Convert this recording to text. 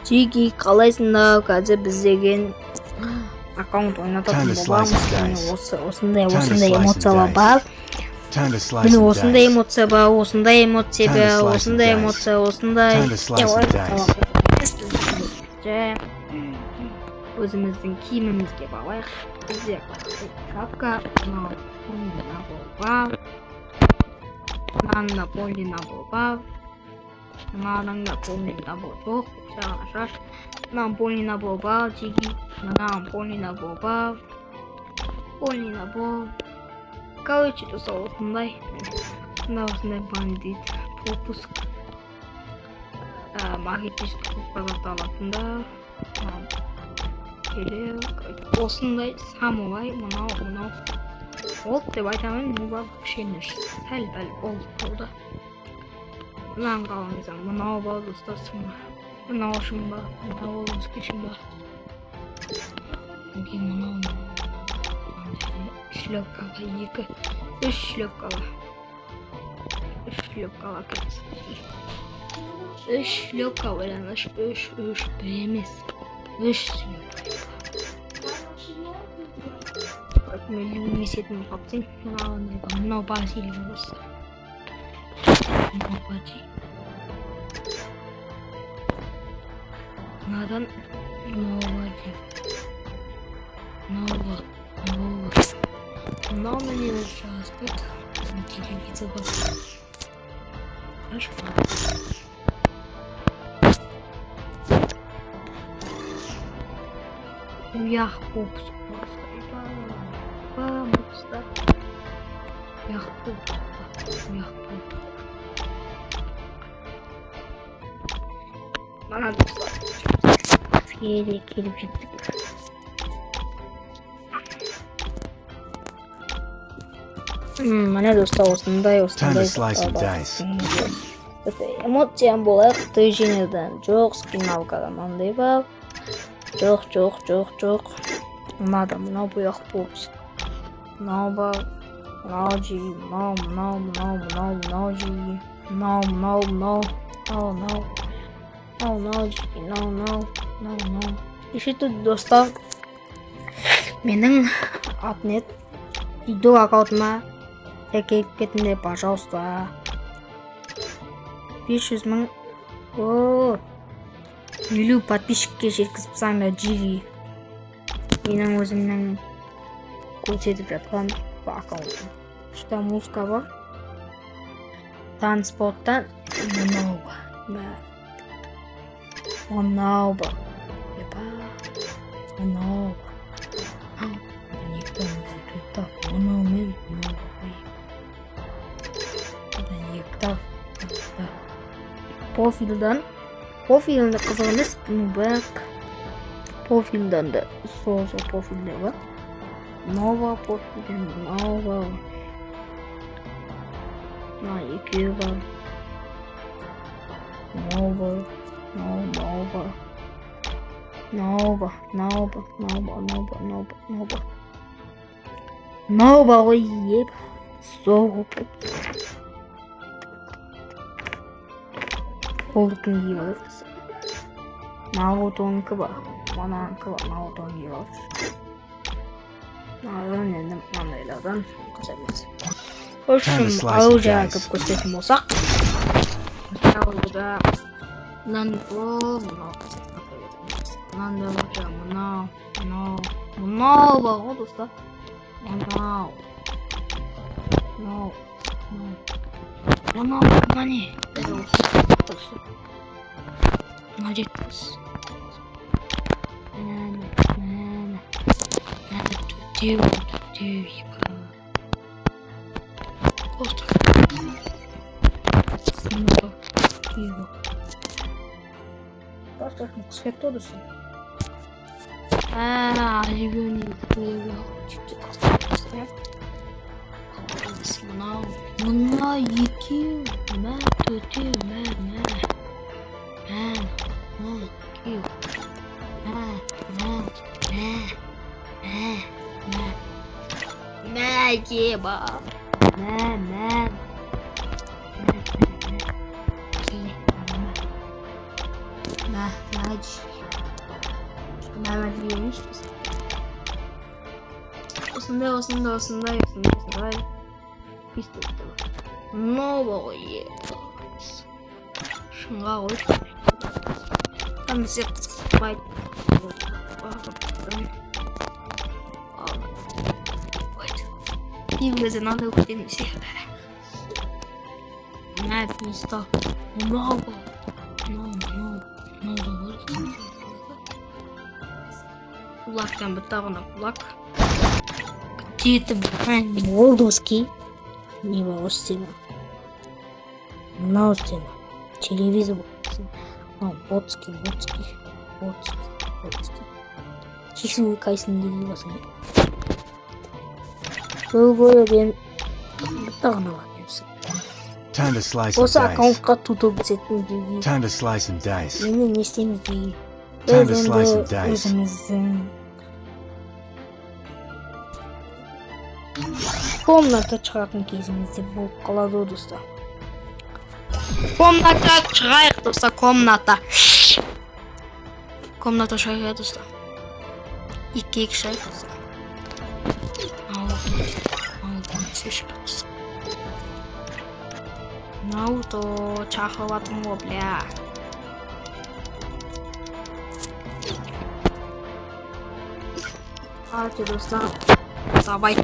Жиги қалайсыңдар? Қазір біз деген аккаунт ойнататын боламыз. Осындай эмоциялар бар. Міне осындай эмоция бар, осындай эмоция бар, осындай эмоция, осындай. Өзіміздің киімімізге барайық. Бізде шапка, мынау полный набор бар. Мынанда полный набор бар. Мынада полный набор жоқ. Шаш. Мынау полный набор бар, жиги. Мынау полный набор бар. Полный набор. Короче, достар, осындай. Осындай бандит, пропуск. Магический препарат алатындар. Осындай самурай, мынау. Олд деп айтамын, бұл бар кішкене сәл-пәл олд. Мынаны қалаңыздар, мынау бар достар, мынау үшін бар, мынау өзгешін бар. Мынау шлепкаға 2-3 шлепкаға. 3 шлепкаға кіріс. 3 шлепка ойланыш, 3 емес. 3 шлепка. Мен есетін қаптен, мынау базилия болса. Мынау базилия. Мынадан мынау базилия. Мынау мені жазып кет. Телевизор бар. Хорошо. Уях попуск просто. Уях попуск. Бана достар. Келіп жеттік. Міне достар, осындай эмоциям болайық. Движениеден жоқ, скиналкада мынандай бар. Жоқ. Мынада мынау бұяқ попуск. Мынау бар. Мынау жиги. Мынау жиги. Мынау. Еще тут достар. Менің атнет. Видео аккаунтыма келіп кетіңдер, пожалуйста. 500 мың. Елу подписчикке жеткізіп саңдар жиги. Менің өзімнің көрсетіп жатқан аккаунтым. Что музыка бар. Транспорттан мынау бар. Мынау бар. Профилінде қызық емес, бірақ профилдан да сол профилде бар. Нова профилде, нова. Екеуі бар. Нова. Нова ғой еп. Соғып. Қолдықын киіп алырсыз. Наруто-нікі бар. Мананкі бар. Наруто-ні киіп алырсыз. Наруто енді маңайлардан қыза берсіз. Үшім оружияға көп көрсететін болсақ. Оружия. Мынаны мынау бар ғой достар. Мынау не? Мына жетпіз. Төтеу ебі. Просто. Сынығы. Ебі. Просто қысқет тодысы. Оливионный ебі. Мына екеу. Төтеу. Еба. Мәди. Мәди емеспіз. Осындай. Пистолетті бар. Нового еді. Шынға қойып. Тамызы қызықпайды. Пивгазы надо уходить всех. На пистол. Много. Кулактан бытағына кулак. Где-то Молдовский. Не была стена. На стена. Телевизор. Ботский. Чешуй кайсын деген басын. Бұл бойы бен бытағына бармемсің. Time to slice and Осы dice. аккаунтқа тутып бітетін деген. Time to slice and dice. Енді не істейміз деген. Time to slice and dice. Өзіміздің комната шығатын кезімізде болып қалады ғой достар. Комната шығайық достар, комната. Комната шығайық достар. Екі шығайық достар. Ауто чахалатын ғой, бля. Давайте достар. Давай.